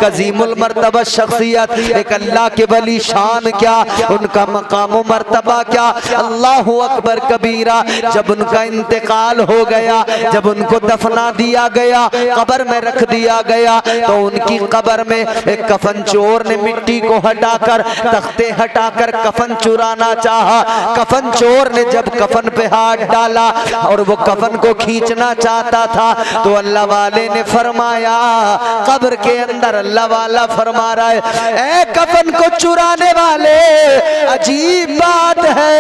एक अजीमुल मर्तबा शख्सियत, एक अल्लाह के वली शान क्या, उनका मकाम मर्तबा क्या। अल्लाहु अकबर कबीरा। जब उनका इंतकाल हो गया, जब उनको दफना दिया गया, कब्र में रख दिया गया, तो उनकी कब्र में एक कफन चोर ने मिट्टी को हटाकर, तख्ते हटाकर कफन चुराना चाहा। कफन चोर ने जब कफन पे हाथ डाला और वो कफन को खींचना चाहता था, तो अल्लाह वाले ने फरमाया, कब्र के अंदर अल्लाह वाला फरमा रहा है, ए कफन को चुराने वाले, अजीब बात है,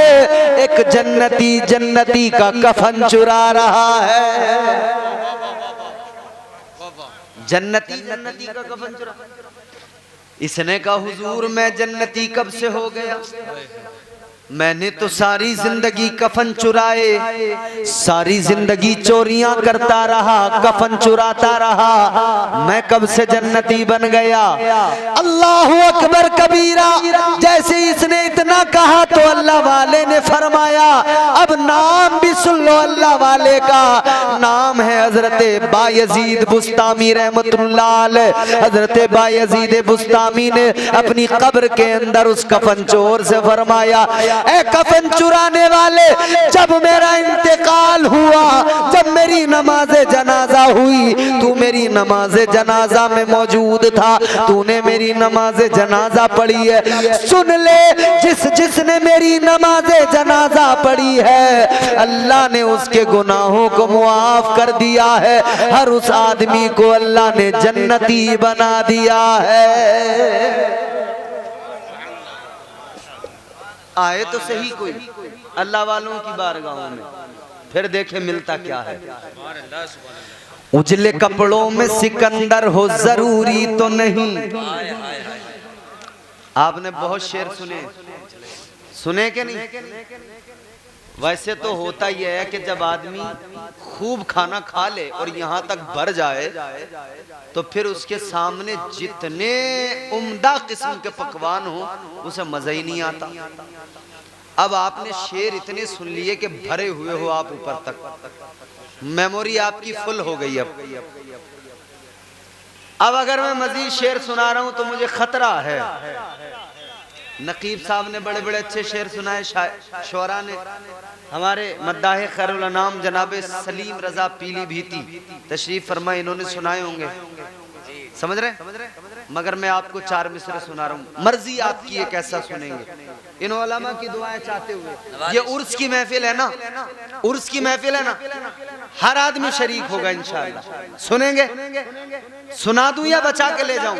एक जन्नती जन्नती का कफन चुरा रहा है। जन्नती जन्नती का कफन चुरा। इसने कहा, हुजूर मैं जन्नती कब से हो गया, मैंने तो सारी जिंदगी कफन चुराए, सारी जिंदगी चोरियां करता रहा, कफन चुराता रहा, मैं कब से जन्नती बन गया। अल्लाहु अकबर कबीरा। जैसे इसने इतना कहा तो अल्लाह वाले ने फरमाया, अब नाम भी सुन लो अल्लाह वाले का। नाम है हजरत बायजीद बुस्तामी रहमतुल्लाह अलैह। हजरत बायजीद बुस्तामी ने अपनी कब्र के अंदर उस कफन चोर से फरमाया, ए कफन चुराने वाले, जब मेरा इंतकाल हुआ, जब मेरी नमाज़े जनाजा हुई, तू मेरी नमाज़े जनाजा में मौजूद था, तूने मेरी नमाज़े जनाजा पढ़ी है। सुन ले, जिसने मेरी नमाज़े जनाजा पढ़ी है, अल्लाह ने उसके गुनाहों को मुआफ कर दिया है। हर उस आदमी को अल्लाह ने जन्नती बना दिया है। आए तो सही कोई अल्लाह वालों की बारगाहों में, फिर देखे मिलता क्या है। उजले कपड़ों में सिकंदर हो जरूरी तो नहीं। आपने बहुत शेर सुने कि नहीं? वैसे तो होता ही है कि जब आदमी खूब खाना खा ले और यहाँ तक भर जाए, तो फिर उसके सामने जितने उम्दा किस्म के पकवान हो, उसे मजा ही नहीं आता। अब आपने शेर इतने सुन लिए कि भरे हुए हो आप ऊपर तक, मेमोरी आपकी फुल हो गई। अब अगर मैं मजीद शेर सुना रहा हूं तो मुझे खतरा है। नकीब साहब ने बड़े बड़े अच्छे शेर सुनाए, शोरा ने। हमारे मद्दाहे खैरुल अनाम जनाब सलीम रजा पीलीभीती तशरीफ फरमा, इन्होंने सुनाए होंगे, समझ रहे? मगर मैं आपको 4 मिसरे सुना रहा हूँ, मर्जी आपकी है कैसा सुनेंगे। इन उलमा की दुआएं चाहते हुए, ये उर्स की महफिल है ना, उर्स की महफिल है ना, हर आदमी शरीक होगा इंशाअल्लाह। सुनेंगे? सुना दूं या बचा के ले जाऊं?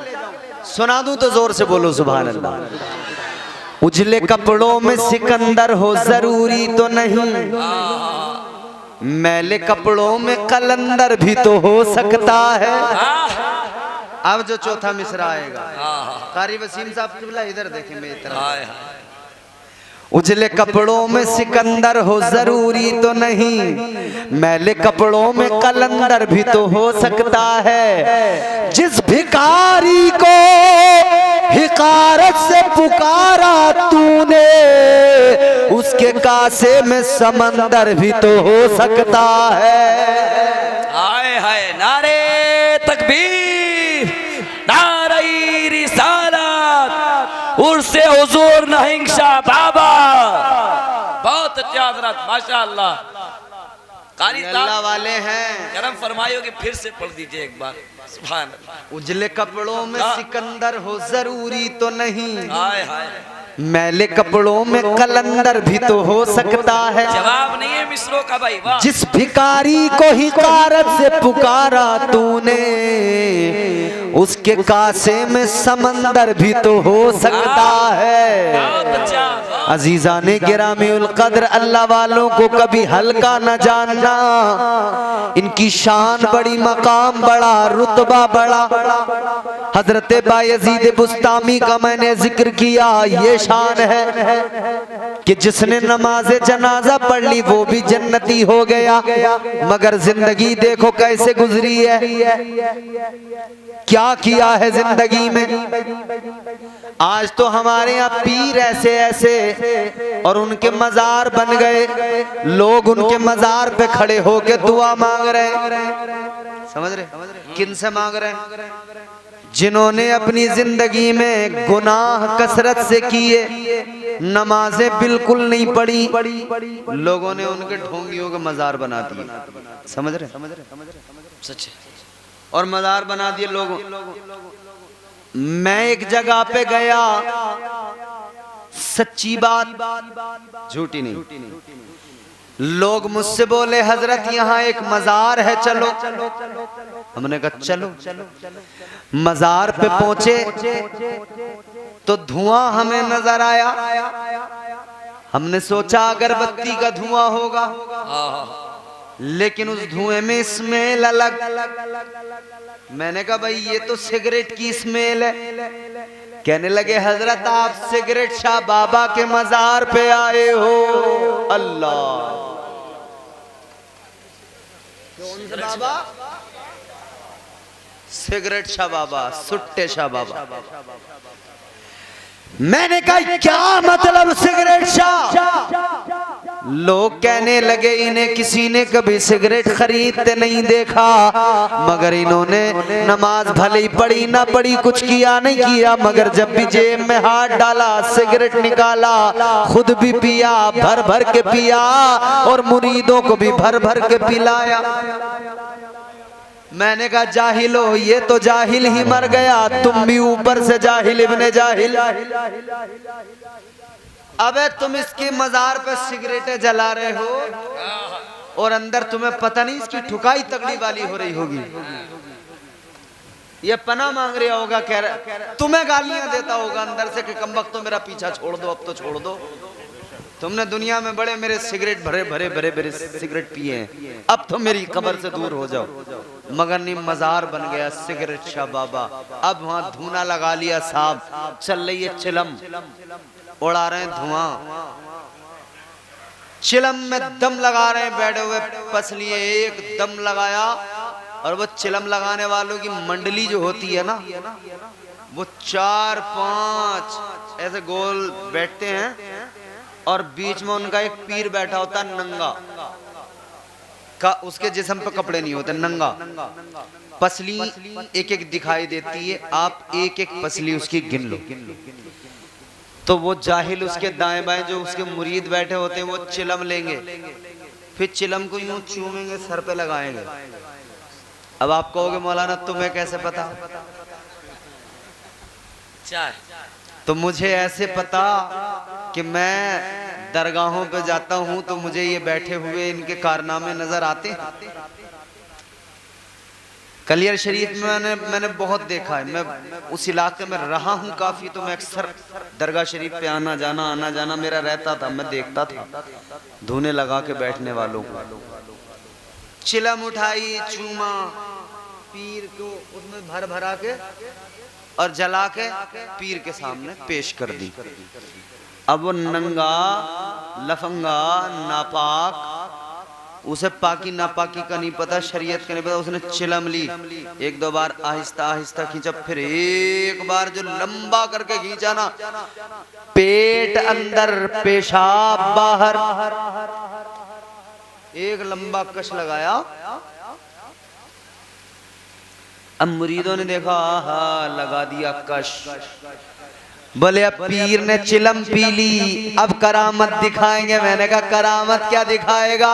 सुना दूं तो जोर से बोलो सुभान अल्लाह। उजले कपड़ों में सिकंदर हो जरूरी तो नहीं, मैले कपड़ों में कलंदर भी तो हो सकता है। अब जो चौथा मिसरा आएगा, कारी वसीम साहब किबला इधर देखें मेरी तरफ। उजले कपड़ों में सिकंदर हो जरूरी तो नहीं, मैले कपड़ों में कलंदर भी तो हो सकता है। जिस भिखारी को हिकारत से पुकारा तूने, उसके कासे में समंदर भी तो हो सकता है। हाय हाय, नारे तकबीर, नारे रिसालत, उर्से हुजूर नहिंशा बाबा। बहुत अच्छा हजरत, माशाअल्लाह। कारी अल्लाह वाले हैं, करम फरमाइयो कि फिर से पढ़ दीजिए एक बार। सुभान अल्लाह। उजले कपड़ों में सिकंदर हो जरूरी तो नहीं, हाय हाय, मैले कपड़ों में कलंदर भी तो हो सकता है। जवाब नहीं है मिसरों का भाई, वाह। जिस भिखारी को हिकारत से पुकारा तूने, उसके कासे में समंदर भी तो हो सकता है। बहुत अच्छा। अजीजाने गिरामीउल कद्र, अल्लाह वालों को कभी हल्का न जानना। इनकी शान बड़ी, मकाम बड़ा, रुतबा बड़ा। हजरत बायजीद बुस्तामी का मैंने जिक्र किया, ये शान है कि जिसने नमाज जनाजा पढ़ ली वो भी जन्नती हो गया। मगर जिंदगी देखो कैसे गुजरी है, क्या किया है जिंदगी में। आज तो हमारे यहाँ पीर ऐसे ऐसे और उनके मजार बन गए, लोग उनके मजार पे खड़े होके दुआ मांग रहे। समझ रहे? किन से मांग रहे हैं? जिन्होंने अपनी जिंदगी में गुनाह कसरत से किए, नमाजें बिल्कुल नहीं पढ़ी, लोगों ने उनके ढोंगियों के मजार बना दिए। समझ रहे? सच है। और मजार बना दिए लोगों। मैं एक जगह पे गया, सच्ची बात झूठी नहीं, लोग मुझसे बोले हजरत यहाँ एक मजार है, चलो। हमने कहा चलो। मजार पे पहुंचे तो धुआं हमें नजर आया। हमने सोचा अगरबत्ती का धुआं होगा, लेकिन उस धुएं में स्मेल अलग। मैंने कहा भाई ये तो सिगरेट की स्मेल है। कहने लगे हजरत आप सिगरेट शाह बाबा के मजार पे आए हो। अल्लाह, कौन से बाबा? सिगरेट शाह बाबा, सुट्टे शाह बाबा। मैंने कहा क्या मतलब सिगरेट शाह? लोग कहने लगे इन्हें किसी ने कभी सिगरेट खरीदते नहीं देखा, मगर इन्होंने नमाज भले ही पढ़ी ना पढ़ी, कुछ किया नहीं किया, मगर जब भी जेब में हाथ डाला सिगरेट निकाला, खुद भी पिया, भर भर के पिया और मुरीदों को भी भर भर के पिलाया। मैंने कहा जाहिल हो, ये तो जाहिल ही मर गया, तुम भी ऊपर से जाहिल इब्ने जाहिल। अबे तुम इसके मजार पे सिगरेटें जला रहे हो और अंदर तुम्हें पता नहीं इसकी ठुकाई तगड़ी वाली हो रही होगी। ये पना मांग रहा होगा, कह रहा तुम्हें गालियां देता होगा अंदर से कि कम वक्त तो मेरा पीछा छोड़ दो, अब तो छोड़ दो। तुमने दुनिया में बड़े मेरे सिगरेट भरे भरे भरे भरे सिगरेट पिए हैं, अब तो मेरी कब्र से दूर हो जाओ। मगर नहीं, मजार बन गया सिगरेट शाह बाबा। अब वहां धूना लगा लिया साहब, चल रही है चिलम, उड़ा रहे हैं धुआं, चिलम में दम लगा रहे हैं, बैठे हुए पसलिए एक दम लगाया। और वो चिलम लगाने वालों की मंडली जो होती है ना, वो 4-5 ऐसे गोल बैठते हैं और बीच में उनका एक पीर बैठा होता है नंगा का, उसके जिस्म पे कपड़े नहीं होते, नंगा। पसली एक एक दिखाई देती है, आप एक एक पसली उसकी गिन लो। तो वो जाहिल उसके दाएं बाएं जो उसके मुरीद बैठे होते हैं वो चिलम लेंगे, फिर चिलम को यूं चूमेंगे, सर पे लगाएंगे। अब आप कहोगे मौलाना तुम्हें कैसे पता? तो मुझे ऐसे पता कि मैं दरगाहों पे जाता हूं तो मुझे ये बैठे हुए इनके कारनामे नजर आते हैं। कलियर शरीफ में मैंने बहुत देखा है, मैं उस इलाके में रहा हूं काफी, तो मैं अक्सर दरगाह शरीफ पे आना जाना मेरा रहता था। मैं देखता था धूने लगा के बैठने वालों को, चिलम उठाई, चूमा, पीर को उसमें भर भरा के और जला के पीर के सामने पेश कर दी। अब वो नंगा लफंगा नापाक, उसे पाकी नापाकी का नहीं पता, शरीयत का नहीं पता, उसने चिलम ली, एक दो बार आहिस्ता आहिस्ता खींचा, फिर एक बार जो लंबा करके खींचा ना, पेट अंदर पेशाब बाहर, एक लंबा कश लगाया। अब मुरीदों ने देखा, आहा लगा दिया कश। बोले अब पीर ने चिलम पी ली, अब करामत दिखाएंगे। मैंने कहा करामत क्या दिखाएगा?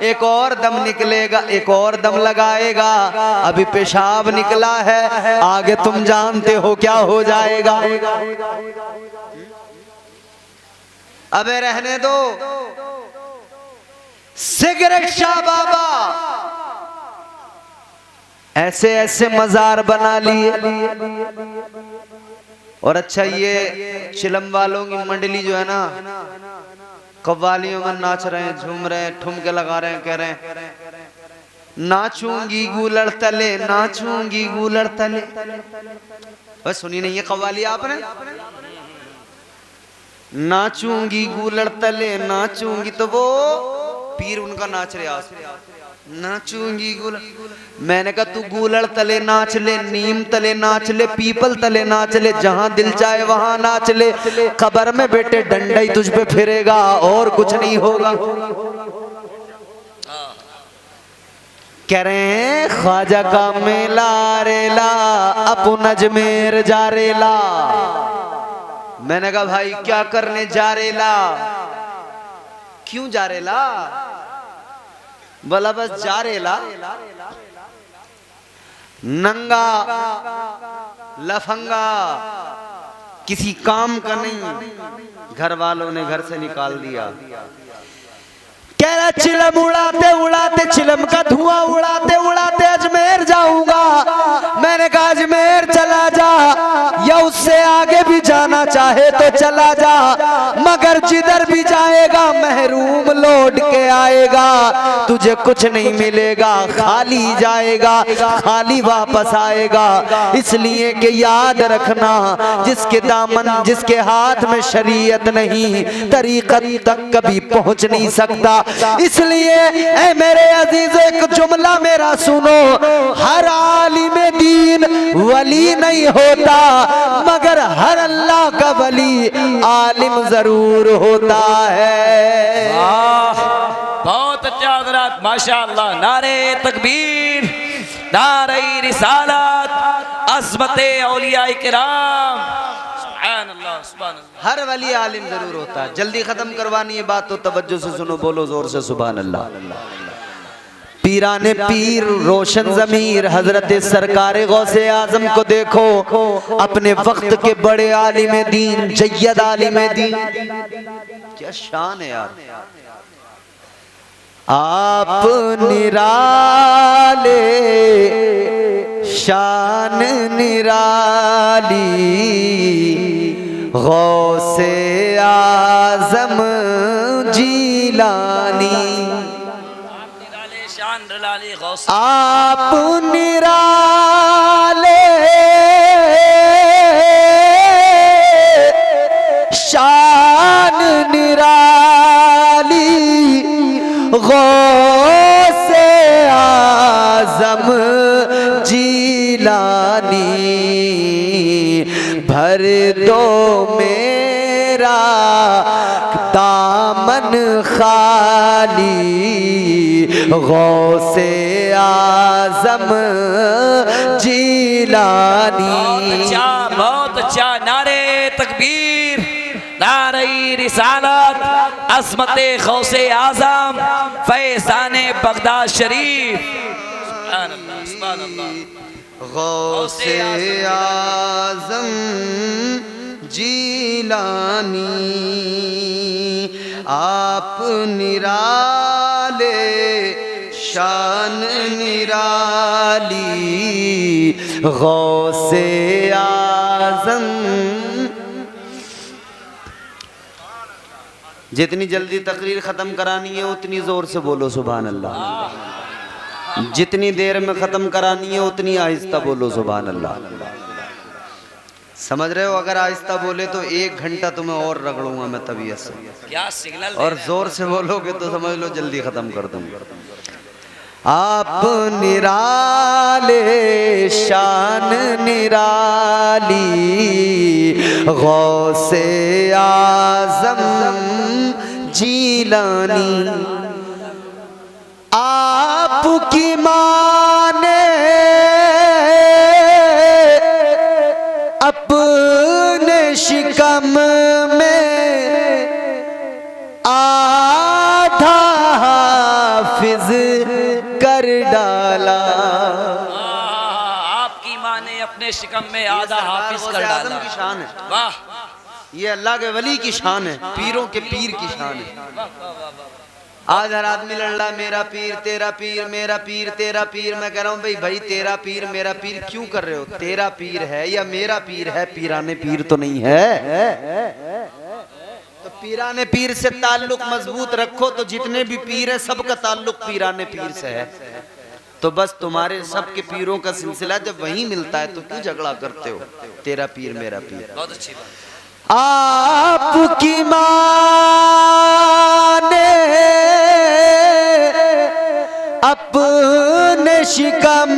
एक और दम निकलेगा, एक और दम लगाएगा, अभी पेशाब निकला है, आगे तुम जानते हो क्या हो जाएगा। अबे रहने दो, सिगरेट शाह बाबा ऐसे ऐसे मजार बना लिए। और अच्छा ये चिलम वालों की मंडली जो है ना, कव्वालियों में नाच रहे हैं, झूम रहे हैं, ठुमके लगा रहे हैं, कह रहे हैं नाचूंगी गूलड़ तले, नाचूंगी गूलड़ तले। बस सुनी नहीं है कव्वाली आपने? नाचूंगी गूलड़ तले, नाचूंगी, तो वो पीर उनका नाच रहा, नाचूंगी गूलड़। मैंने कहा तू गूलड़ तले नाच ले, नीम तले नाच ले, पीपल तले नाच ले, जहां दिल चाहे वहां नाच ले, कब्र में बेटे डंडा ही तुझ पे फिरेगा और कुछ नहीं होगा। कह रहे हैं ख्वाजा का मेला रेला अपन अजमेर जा रेला। मैंने कहा भाई क्या करने जा रेला, क्यों जा रेला? बोला बस जा रेला। नंगा लफंगा किसी काम का नहीं, घर वालों ने घर से निकाल दिया। कह रहा चिलम उड़ाते उड़ाते, चिलम का धुआं उड़ाते उड़ाते अजमेर जाऊंगा। मैंने कहा अजमेर चला जा, या उससे आगे भी जाना चाहे तो चला जा, मगर जिधर भी जाएगा महरूम लौट के आएगा, तुझे कुछ नहीं मिलेगा, खाली जाएगा, खाली वापस आएगा। इसलिए कि याद रखना, जिसके दामन जिसके हाथ में शरीयत नहीं, तरीक़त तक कभी पहुंच नहीं सकता। इसलिए ऐ मेरे अजीजों, एक जुमला मेरा सुनो, हर आलिम दीन वली नहीं होता, मगर हर अल्लाह का वली आलिम जरूर होता है। बहुत अच्छा हज़रात, माशाअल्लाह। नारे तकबीर, नारे रिसालत, अज़मते औलिया किराम, सुभान अल्लाह, सुभान अल्लाह। हर वली आलिम जरूर होता है। जल्दी खत्म करवानी है बात तो तवज्जो से सुनो, बोलो जोर से सुभान अल्लाह। पीराने पीर रोशन ज़मीर हजरत सरकार गौसे आजम को देखो, अपने वक्त के बड़े आलिम दीन, जय्यद आलिम दीन, क्या शान है यार। आप निराले शान निराली, गौसे आजम जीलानी। आप निराले शान निराली, गौसे आजम जीलानी। भर दो मेरा दामन खाली, गौसे आजम जीलानी। बहुत अच्छा। नारे तकबीर, नारे रिसालत, अज़मते गौसे आज़म, फैज़ाने बगदाद शरीफ, सुभान अल्लाह, सुभान अल्लाह। गौसे आज़म जीलानी, आप निराले शान निराली, गौसे आज़म। जितनी जल्दी तकरीर ख़त्म करानी है उतनी ज़ोर से बोलो सुभान अल्लाह। जितनी देर में ख़त्म करानी है उतनी आहिस्ता बोलो सुभान अल्लाह। समझ रहे हो? अगर आहिस्ता बोले तो 1 घंटा तुम्हें और रगड़ूंगा मैं तबीयत से। क्या सिग्नल? और जोर से बोलोगे तो समझ लो जल्दी ख़त्म कर दूंगा। आप निराले शान निराली, गौसे आज़म जीलानी। आपकी माने अपने शिकम में आधा हाफिज कर डाला। आपकी माँ ने अपने शिकम में आधा हाफिज कर डाला। की शान है। वाह, ये अल्लाह के वली की शान है, पीरों के पीर की शान है। आज हर आदमी लड़ रहा मेरा पीर तेरा पीर, मेरा पीर तेरा पीर। मैं कह रहा हूँ भाई तेरा पीर मेरा पीर क्यों कर रहे हो? तेरा पीर है या मेरा पीर है? पीराने पीर तो नहीं है। तो पीराने पीर से ताल्लुक मजबूत रखो, तो जितने भी पीर है सबका ताल्लुक पीराने पीर से है। तो बस तुम्हारे सबके पीरों का सिलसिला जब वहीं मिलता है तो क्यों झगड़ा करते हो? तेरा पीर मेरा पीर। बहुत अच्छी बात। आपकी माँ ने अपने शिकम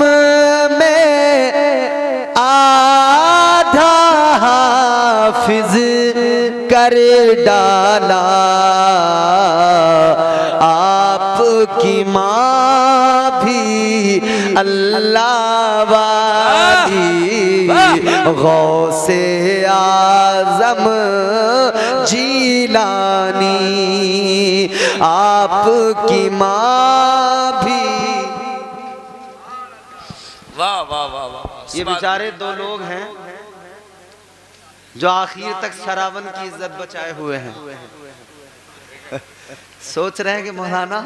में आधा हाफिज कर डाला। आपकी माँ भी अल्लाह वाली गौसे आजम जीलानी आपकी माँ भी। वाह वाह वाह वाह। ये बेचारे दो लोग हैं जो आखिर तक सरावन की इज्जत बचाए हुए हैं। सोच रहे हैं कि मौलाना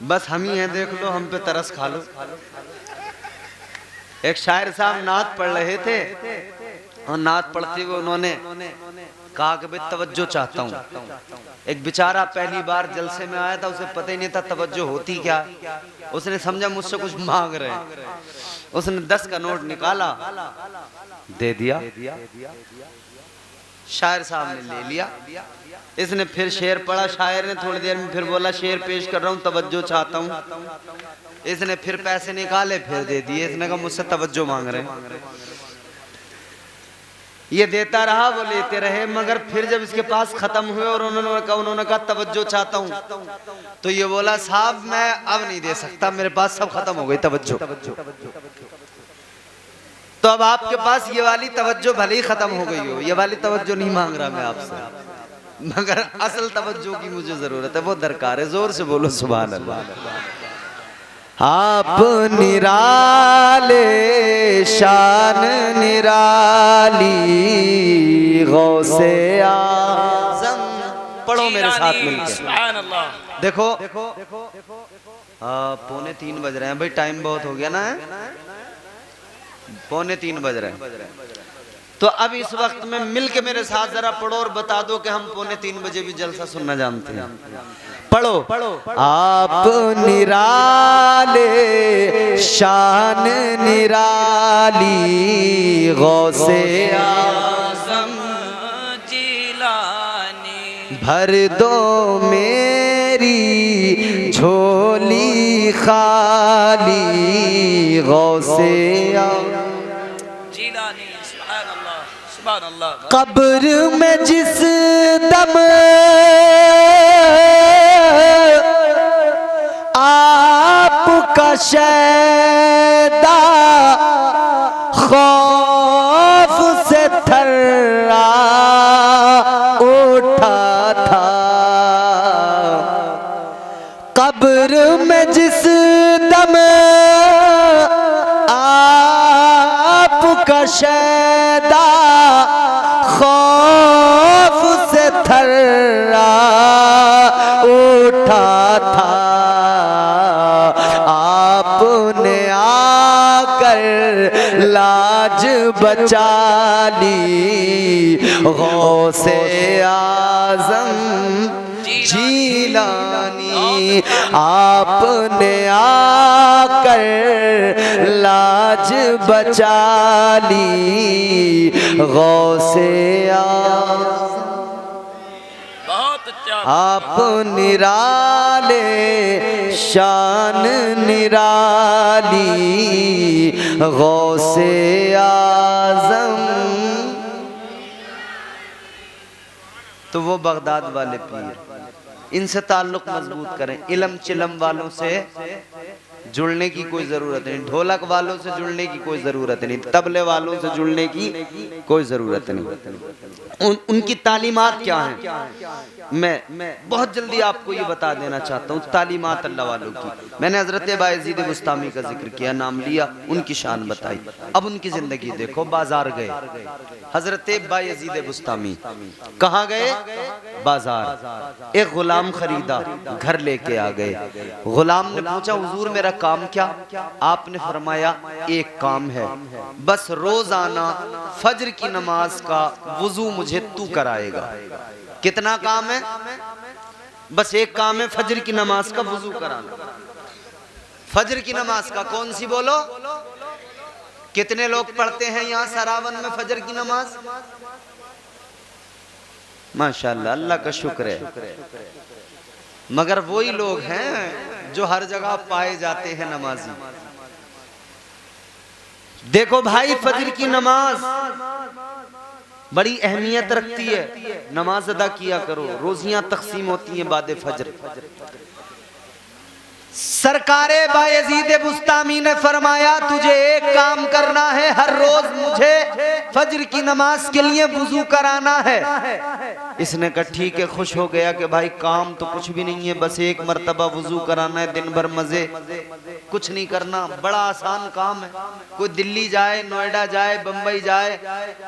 बस हम ही हैं, देख लो हम पे तरस खा लो। एक शायर साहब नात पढ़ रहे थे और नात पढ़ते हुए उन्होंने कहा कि भाई तवज्जो चाहता हूँ। एक बेचारा पहली बार जलसे में आया था, उसे पता ही नहीं था तवज्जो होती क्या। उसने समझा मुझसे कुछ मांग रहे हैं, उसने 10 का नोट निकाला दे दिया। शायर साहब ने ले लिया। इसने फिर शेर पढ़ा, शायर ने थोड़ी देर में फिर बोला शेर पेश कर रहा हूँ तवज्जो चाहता हूँ। इसने फिर पैसे निकाले फिर दे दिए। इसने कहा मुझसे तवज्जो मांग रहे हैं। ये देता रहा, वो लेते रहे, मगर फिर जब इसके पास खत्म हुए और उन्होंने कहा तवज्जो चाहता हूँ, तो ये बोला साहब मैं अब नहीं दे सकता, मेरे पास सब खत्म हो गई तवज्जो। तो अब आपके पास ये वाली तवज्जो भले ही खत्म हो गई हो, ये वाली तवज्जो नहीं मांग रहा मैं आपसे, मगर असल तवज्जो की मुझे जरूरत है, वो दरकार है। जोर से बोलो सुभान अल्लाह। आप निराले शान निराली गौसे आज़म। पढ़ो मेरे साथ मिलकर सुभान अल्लाह। देखो 2:45 बज रहे हैं भाई, टाइम बहुत हो गया ना, 2:45 बज रहे हैं। तो अब इस वक्त में मिल के मेरे साथ जरा पढ़ो और बता दो कि हम 2:45 बजे भी जलसा सुनना जानते हैं। पढ़ो। आप निराले शान निराली गौसे आज़म जीलानी भर दो मेरी झोली खाली गौसे जीलानी। सुभान अल्लाह सुभान अल्लाह। कब्र में जिस दम आपका शैदा खौफ से थर्रा उठा था, कब्र में जिस दम आपका शैदा खौफ से थर्रा उठा था, आपने आकर लाज बचा ली गौसे आज़म जीलानी। आपने आकर लाज बचा ली गौसे आज़म। बहुत अच्छा। आप निराले शान निराली गौसे आज़म। तो वो बगदाद वाले पीर, इनसे ताल्लुक मजबूत करें। इलम चिलम वालों से जुड़ने की कोई जरूरत नहीं, ढोलक वालों से जुड़ने की कोई जरूरत नहीं, तबले वालों से जुड़ने की कोई जरूरत नहीं। उनकी तालीमात क्या हैं मैं बहुत जल्दी आपको ये बता देना चाहता हूँ। तालीमात अल्लाह वालों की, मैंने हजरत बायजीद बुस्तामी का जिक्र किया, नाम लिया, उनकी शान बताई। अब उनकी जिंदगी देखो। बाजार गए हजरत बायजीद बुस्तामी, कहाँ गए? बाजार। एक गुलाम खरीदा, घर लेके आ गए। गुलाम ने पूछा हुजूर मेरा काम क्या? आपने फरमाया एक काम है, बस रोजाना फजर की नमाज का वुजू मुझे तू कराएगा। कितना काम है? बस एक काम है, फजर की नमाज का वुजू कराना। फजर की नमाज का कौन सी बोलो? कितने लोग पढ़ते हैं यहाँ सरावन में फजर की नमाज? माशाल्लाह, अल्लाह का शुक्र है। मगर वही लोग हैं जो हर जगह पाए जाते हैं नमाजी। देखो भाई, फजर की नमाज बड़ी अहमियत रखती है, नमाज अदा किया करो। रोजियां तकसीम होती हैं बाद फजर। सरकारे बायजीद बुस्तामी ने फरमाया तुझे एक काम करना है, हर रोज मुझे फजर की नमाज के लिए वुजू कराना है। इसने कहा ठीक है, खुश हो गया कि भाई काम तो कुछ भी नहीं है, बस एक मर्तबा वुजू कराना है, दिन भर मजे, कुछ नहीं करना, बड़ा आसान काम है। कोई दिल्ली जाए, नोएडा जाए, बंबई जाए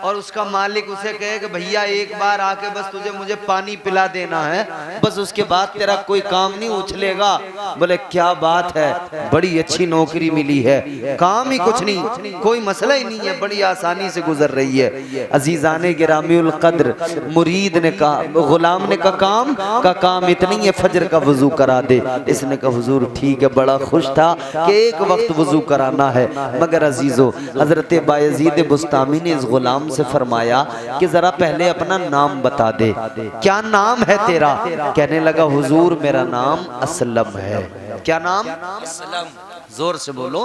और उसका मालिक उसे कहे कि भैया एक बार आके बस तुझे मुझे पानी पिला देना है, बस उसके बाद तेरा कोई काम नहीं उछलेगा। बोले क्या बात है, बड़ी अच्छी नौकरी मिली है, काम ही कुछ नहीं, कोई मसला ही नहीं है, बड़ी आसानी से गुजर रही है। अजीजाने गिरामीउल कद्र, मुरीद ने कहा, गुलाम ने कहा काम इतनी है, फजर का वजू करा दे। इसने कहा हुजूर ठीक है, बड़ा खुश था कि एक वक्त वजू कराना है। मगर अजीजों, हजरत बायजीद बुस्तामी ने इस गुलाम से फरमाया कि जरा पहले अपना नाम बता दे, क्या नाम है तेरा? कहने लगा हुजूर मेरा नाम असलम है। क्या नाम? असलम। जोर से बोलो।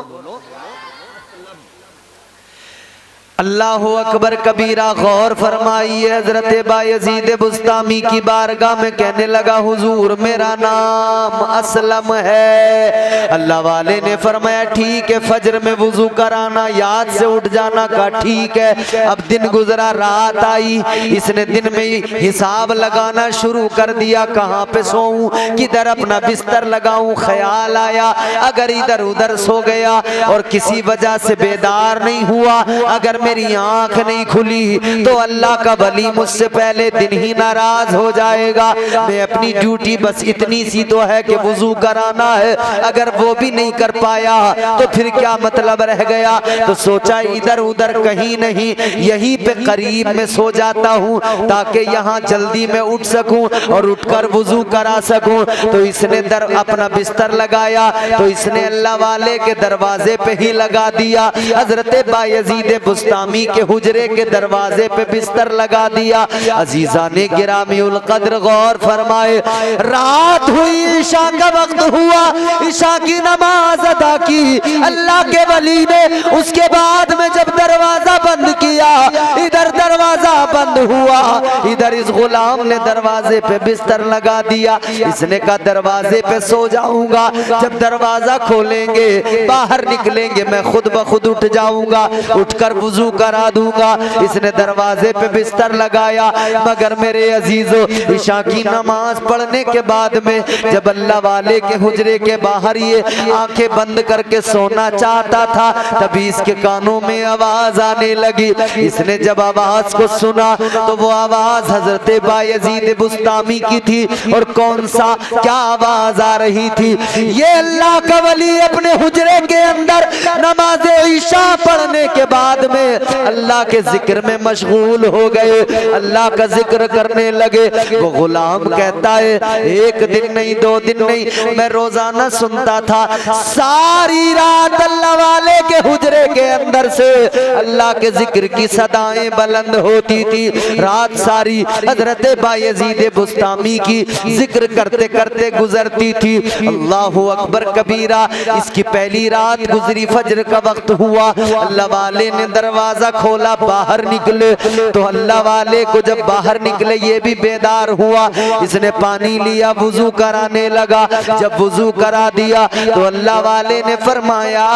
अल्लाह अकबर कबीरा। गौर फरमाइए, हजरत बायजीद बुस्तामी की बारगाह में कहने लगा हुजूर मेरा नाम असलम है। अल्लाह वाले ने फरमाया ठीक है, फजर में वुजू कराना, याद से उठ जाना। का ठीक है। अब दिन गुजरा, रात आई, इसने दिन में ही हिसाब लगाना शुरू कर दिया, कहाँ पे सोऊं, किधर अपना बिस्तर लगाऊं। ख्याल आया अगर इधर उधर सो गया और किसी वजह से बेदार नहीं हुआ, अगर मेरी आंख नहीं खुली तो अल्लाह का वली मुझसे पहले दिन ही नाराज हो जाएगा। मैं अपनी ड्यूटी बस इतनी सी तो है कि वुजू कराना है, अगर वो भी नहीं कर पाया तो फिर क्या मतलब रह गया। तो सोचा इधर उधर कहीं नहीं, यहीं पे करीब में सो जाता हूँ ताकि यहाँ जल्दी में उठ सकूं और उठकर वुजू करा सकूं। तो इसने अपना बिस्तर लगाया, तो इसने अल्लाह वाले के दरवाजे पे ही लगा दिया। हजरत बायजीद बुस्तामी के हुजरे के दरवाजे पे बिस्तर लगा दिया। अजीजा ने गिरामीउल कद्र गौर फरमाए, रात हुई, ईशा का वक्त हुआ, ईशा की नमाज अदा की अल्लाह के वली ने। उसके बाद में जब दरवाजा बंद किया, इधर दरवाजा बंद हुआ, इधर इस गुलाम ने दरवाजे पे बिस्तर लगा दिया। इसने कहा दरवाजे पे सो जाऊंगा, जब दरवाजा खोलेंगे बाहर निकलेंगे मैं खुद ब खुद उठ जाऊंगा, उठकर वुजू करा दूंगा। इसने दरवाजे पे बिस्तर लगाया। मगर मेरे अजीजों, ईशा की नमाज पढ़ने के बाद में जब अल्लाह वाले के हुजरे के बाहर ये आंखें बंद करके सोना चाहता था, तभी इसके कानों में आवाज आने लगी। इसने जब आवाज को सुना तो वो आवाज हजरत बायजीद बुस्तामी की थी। और कौन सा, क्या आवाज आ रही थी? ये अल्लाह का वली अपने हुजरे के अंदर नमाज ईशा पढ़ने के बाद में अल्लाह के जिक्र में मशगूल हो गए, अल्लाह का जिक्र करने लगे। वो गुलाम कहता है एक दिन नहीं, दो दिन नहीं, मैं रोजाना सुनता था, सारी रात अल्लाह वाले के हुजरे के अंदर से अल्लाह के जिक्र की सदाएं बुलंद होती थी। रात सारी हजरत बायजीद बुस्तामी की जिक्र करते करते गुजरती थी। अल्लाहु अकबर कबीरा। इसकी पहली रात गुजरी, फजर का वक्त हुआ, अल्लाह वाले ने दरवाजा खोला, बाहर निकले। तो अल्लाह वाले को जब बाहर निकले ये भी बेदार हुआ, इसने पानी लिया, वुजू कराने लगा। जब वुजू करा दिया तो अल्लाह वाले ने फरमाया,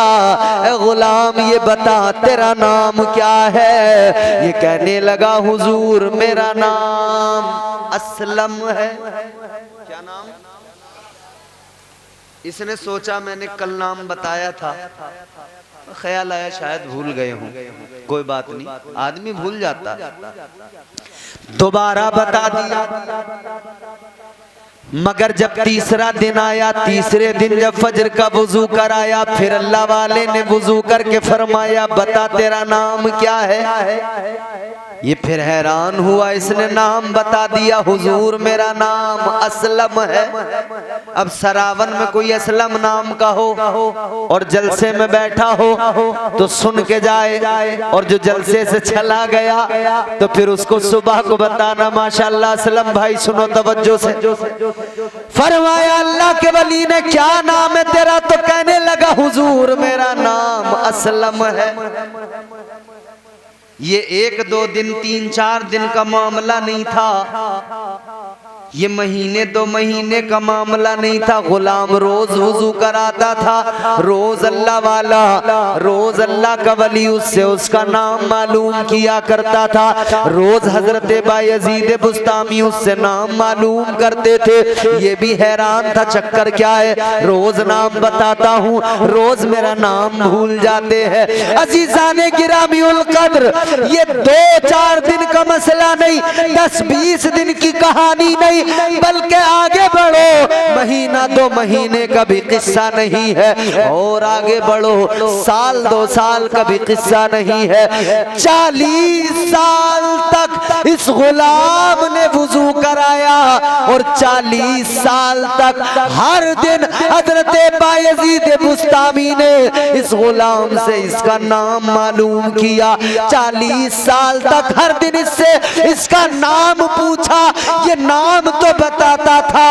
ए गुलाम ये बता तेरा नाम क्या है? ये कहने लगा हुजूर मेरा नाम असलम है। क्या नाम? इसने सोचा मैंने कल नाम बताया था, ख्याल आया शायद भूल गए हूं। कोई बात नहीं, आदमी भूल जाता। दोबारा बता दिया। मगर जब तीसरा दिन आया, तीसरे दिन जब फजर का वुजू कराया, फिर अल्लाह वाले ने वुजू करके फरमाया बता तेरा नाम क्या है? ये फिर हैरान हुआ, इसने नाम बता दिया, हुजूर मेरा नाम असलम है। अब सरावन में कोई असलम नाम का हो और जलसे में बैठा हो तो सुन के जाए, और जो जलसे से चला गया तो फिर उसको सुबह को बताना, माशाअल्लाह असलम भाई सुनो तवज्जो से। फरमाया अल्लाह के वली ने क्या नाम है तेरा? तो कहने लगा हुजूर मेरा नाम असलम है। ये एक दो दिन, तीन चार दिन का मामला नहीं था। ये महीने दो महीने का मामला नहीं था, गुलाम रोज वुजू कराता था, रोज अल्लाह वाला, रोज अल्लाह का वली, उससे उसका नाम मालूम किया करता था। रोज हजरत बायजीद बुस्तामी उससे नाम मालूम करते थे। ये भी हैरान था, चक्कर क्या है, रोज नाम बताता हूँ, रोज मेरा नाम भूल जाते हैं। अजीजाने गिरामीउल कद्र, ये 2-4 दिन का मसला नहीं, 10-20 दिन की कहानी नहीं, बल्कि आगे बढ़ो, महीना 2 महीने का भी किस्सा नहीं है, और आगे बढ़ो, साल 2 साल का भी किस्सा नहीं है। 40 साल तक इस गुलाम ने वुजू कराया, और 40 साल तक हर दिन हजरत बायजीद बुस्तामी ने इस गुलाम से इसका नाम मालूम किया। 40 साल तक हर दिन इससे इसका नाम पूछा। ये नाम तो बताता था,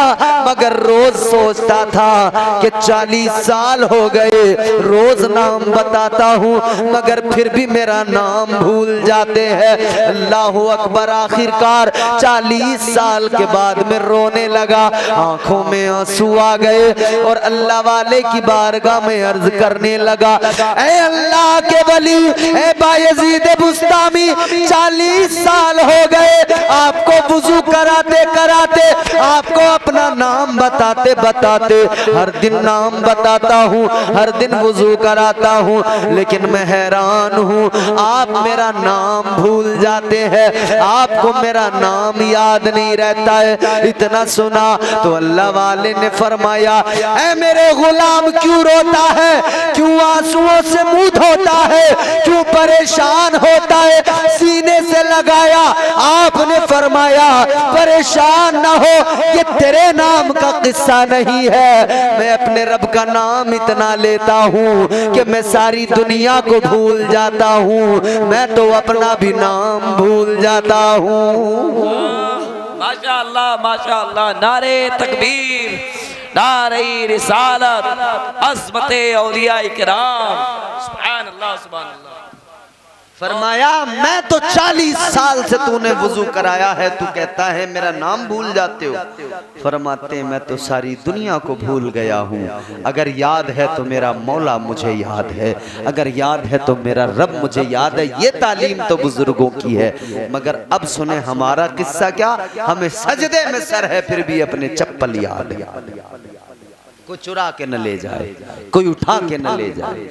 मगर रोज सोचता था कि 40 साल हो गए, रोज नाम बताता हूँ, मगर फिर भी मेरा नाम भूल जाते हैं। अल्लाह अकबर। आखिरकार 40 साल के बाद में रोने लगा, आंखों में आंसू आ गए, और अल्लाह वाले की बारगाह में अर्ज करने लगा, ऐ अल्लाह के वली, ऐ बायजीद बुस्तामी, 40 साल हो गए आपको वुजू कराते कराते, आपको अपना नाम बताते बताते, हर दिन नाम बताता हूँ, हर दिन वुजू कराता हूँ, लेकिन मैं हैरान हूँ, आप मेरा नाम भूल जाते हैं, आपको मेरा नाम याद नहीं रहता है। इतना सुना तो अल्लाह वाले ने फरमाया, ऐ मेरे गुलाम क्यों रोता है, क्यों आंसुओं से मुंह धोता है, क्यों परेशान होता है। सीने से लगाया, आपने फरमाया परेशान ना हो, ये तेरे नाम का किस्सा नहीं है, मैं अपने रब का नाम इतना लेता हूँ कि मैं सारी दुनिया को भूल जाता हूँ, मैं तो अपना भी नाम भूल जाता हूँ। माशाअल्लाह माशाअल्लाह, नारे तकबीर, नारे रिसालत, अज़मते औलिया इकराम, सुभान अल्लाह सुभान अल्लाह। फरमाया मैं तो 40 साल से तूने वुजू कराया है, तू कहता है मेरा नाम भूल जाते हो। फरमाते मैं तो सारी दुनिया को भूल गया हूँ, अगर याद है तो मेरा मौला मुझे याद है, अगर याद है तो मेरा रब मुझे याद है। ये तालीम तो बुजुर्गों की है, मगर अब सुने हमारा किस्सा क्या, हमें सजदे में सर है फिर भी अपने चप्पल याद है, कोई चुरा के न ले जाए, कोई उठा के न ले जाए।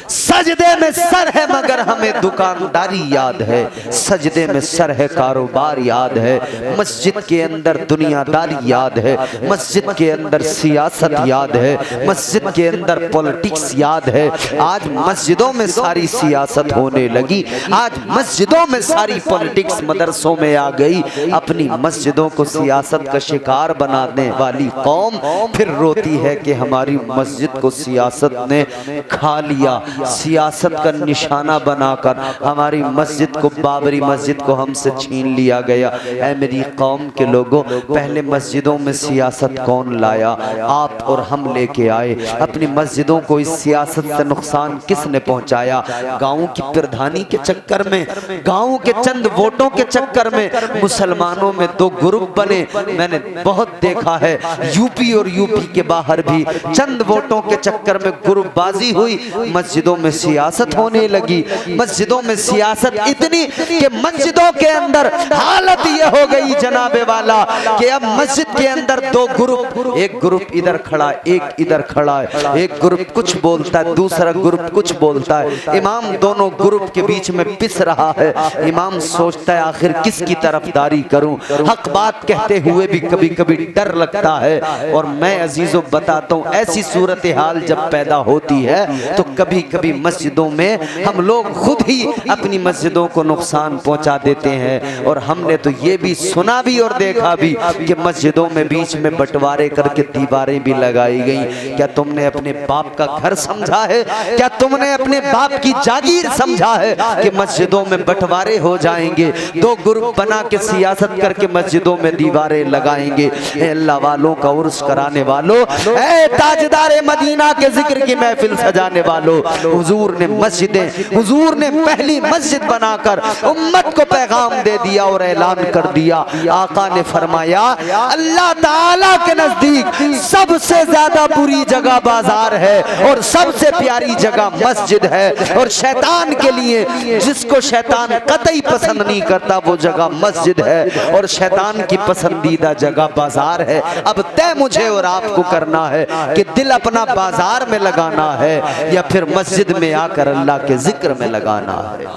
सजदे में सर है मगर हमें दुकानदारी याद है, सजदे में सर है कारोबार याद है, मस्जिद के अंदर दुनियादारी याद है, मस्जिद के अंदर सियासत याद है, मस्जिद के अंदर पॉलिटिक्स याद है। आज मस्जिदों में सारी सियासत होने लगी, आज मस्जिदों में सारी पॉलिटिक्स मदरसों में आ गई। अपनी मस्जिदों को सियासत का शिकार बनाने वाली कौम फिर रोती है कि हमारी मस्जिद को सियासत ने खा लिया, सियासत का निशाना बनाकर हमारी मस्जिद को, बाबरी मस्जिद को हमसे छीन लिया गया। ऐ मेरी कौम के लोगों, पहले मस्जिदों में सियासत कौन लाया, आप और हम लेके आए। अपनी मस्जिदों को इस सियासत से नुकसान किसने पहुंचाया? गाँव की प्रधानी के चक्कर में, गाँव के चंद वोटों के चक्कर में मुसलमानों में 2 ग्रुप बने। मैंने बहुत देखा है, यूपी और यूपी के बाहर भी चंद वोटों के चक्कर में ग्रुपबाजी हुई, मस्जिदों में सियासत होने लगी। मस्जिदों में सियासत इतनी कि मस्जिदों के अंदर हालत ये हो गई जनाबे वाला कि अब मस्जिद के अंदर 2 ग्रुप, एक ग्रुप इधर खड़ा, एक इधर खड़ा है, एक ग्रुप कुछ बोलता है, दूसरा ग्रुप कुछ बोलता है। इमाम दोनों ग्रुप के बीच में पिस रहा है। इमाम सोचता है आखिर किसकी तरफदारी करूं, हक बात कहते हुए भी कभी कभी डर लगता है। और मैं अजीजों बताता हूं, ऐसी सूरत हाल जब पैदा होती है तो कभी कभी मस्जिदों में हम लोग खुद ही अपनी मस्जिदों को नुकसान पहुंचा देते हैं। और हमने तो ये भी सुना भी और देखा भी कि मस्जिदों में बीच में बंटवारे करके दीवारें भी लगाई गई। क्या तुमने अपने बाप का घर समझा है? क्या तुमने अपने बाप की जागीर समझा है कि मस्जिदों में बंटवारे हो जाएंगे, 2 ग्रुप बना के सियासत करके मस्जिदों में दीवारें लगाएंगे? अल्लाह वालों का उर्स कराने वालों, ऐ ताजदारे मदीना के जिक्र की महफिल सजाने वालों, हुजूर ने मस्जिदें, हुजूर ने पहली मस्जिद बनाकर उम्मत को पैगाम दे दिया और ऐलान कर कर दिया। आका ने फरमाया अल्लाह ताला के नजदीक सबसे ज्यादा बुरी जगह बाजार है और सबसे प्यारी जगह मस्जिद है, और शैतान के लिए जिसको शैतान कतई पसंद नहीं करता वो जगह मस्जिद है, और शैतान की पसंदीदा जगह बाजार है। अब तय मुझे और आपको करना है कि दिल अपना बाजार में लगाना है या फिर मस्जिद में आकर अल्लाह के जिक्र में लगाना है।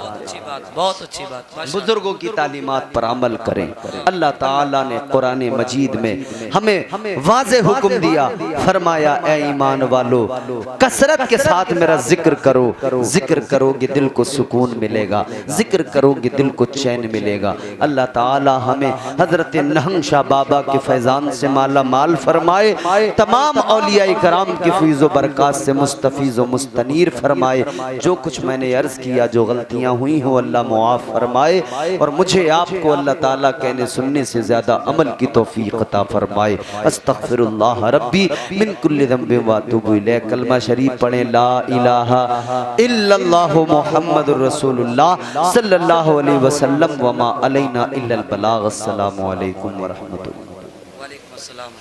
बहुत अच्छी बात। बुजुर्गों की तालीमात पर अमल करें। अल्लाह ताला ने कुरान मजीद में हमें वाज़े हुक्म दिया, फरमाया ए ईमान वालो कसरत के साथ मेरा जिक्र करो, जिक्र करोगे दिल को सुकून मिलेगा, जिक्र करोगे दिल को चैन मिलेगा। अल्लाह ताला हमें हजरत नहंग शाह बाबा के फैजान से माला माल फरमाए, तमाम औलिया इकराम की फीज़ो बरक़ात से मुस्तफ़ीज़ व मुस्तनीर फरमाए। जो कुछ मैंने अर्ज़ किया, जो गलतियाँ हुई हो अल्लाह मुआफ़ फरमाए, और मुझे आपको अल्लाह ताला कहने सुनने से ज़्यादा अमल की तौफ़ीक़ अता फरमाए। अस्तग़फ़िरुल्लाह रब्बी मिन कुल्लि ज़ंबिन व अतूबु इलैह। कलमा शरीफ पढ़ें, ला इलाहा इल्लल्लाहु मुहम्मदुर रसूलुल्लाह सल्लल्लाहु अलैहि वसल्लम व मा अलैना इल्लल बलाग। अस्सलामु अलैकुम व रहमतुल्लाह। वालेकुम अस्सलाम।